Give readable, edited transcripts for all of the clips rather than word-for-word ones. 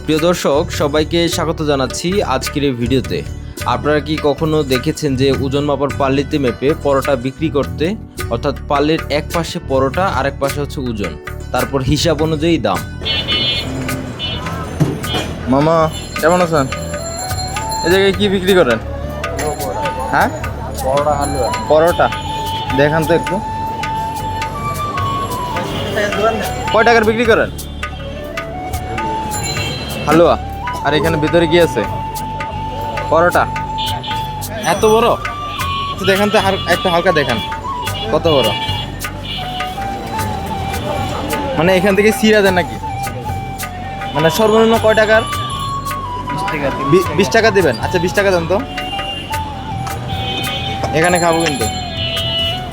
প্রিয় দর্শক, সবাইকে স্বাগত জানাচ্ছি আজকের এই ভিডিওতে। আপনারা কি কখনো দেখেছেন যে ওজন মাপার পাল্লিতে মেপে পরোটা বিক্রি করতে? অর্থাৎ পাল্লির এক পাশে পরোটা আর এক পাশে হচ্ছে ওজন, তারপর হিসাব অনুযায়ী দাম। মামা কেমন আছেন? এই জায়গায় কি বিক্রি করেন? হ্যাঁ, পরোটা হালুয়া। পরোটা দেখান তো একটু। কয় টাকার বিক্রি করেন? হালুয়া। আর এখানে ভিতরে কি আছে? পরোটা। এত বড়? একটু দেখান তো, একটু হালকা দেখান কত বড়। মানে এখান থেকে সিরা দেন নাকি? মানে সর্বনিম্ন কয় টাকার? 20 টাকা দিবেন। আচ্ছা 20 টাকা দেন তো, এখানে খাবো কিন্তু।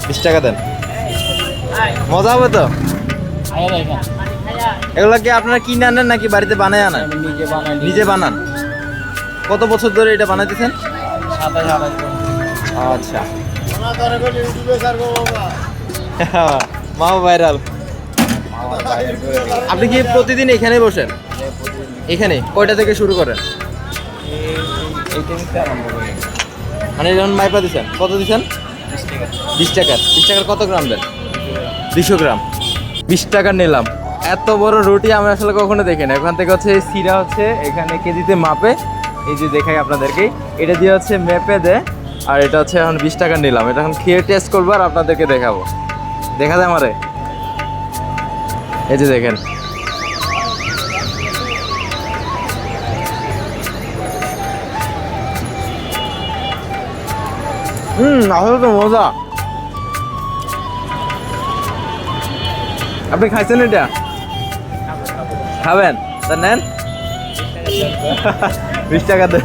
20 টাকা দেন, মজা হবে তো। এগুলা কি আপনারা কিনে আনেন নাকি বাড়িতে বানায় আনেন? নিজে বানান। কত বছর ধরে এটা বানাইতেছেন? আচ্ছা, মা ভাইরাল। আপনি কি প্রতিদিন এখানে বসেন? এখানে কয়টা থেকে শুরু করেন? মানে যখন মাইপা দিচ্ছেন, কত দিচ্ছেন? 20 টাকার। 20 টাকার কত গ্রাম দেন? 200 গ্রাম। 20 টাকা নিলাম। এত বড় রুটি আমি আসলে কখনো দেখি না। ওখান থেকে হচ্ছে সিরা হচ্ছে এখানে কেজিতে মাপে, এই যে দেখাই আপনাদেরকে, এটা দিয়ে হচ্ছে মেপে দেয়। আর এটা হচ্ছে এখন 20 টাকা নিলাম। এটা এখন খেয়ে টেস্ট করবো আর আপনাদেরকে দেখাবো। দেখা যায় আমারে? এই যে দেখেন, আসলে তো মজা। আপনি খাইছেন এটা? খাবেন তা নেন। 20 টাকা দেন।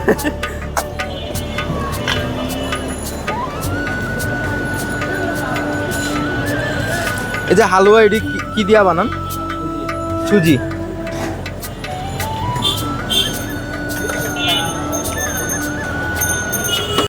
এই যে হালুয়া, এটি কি দিয়া বানান? সুজি।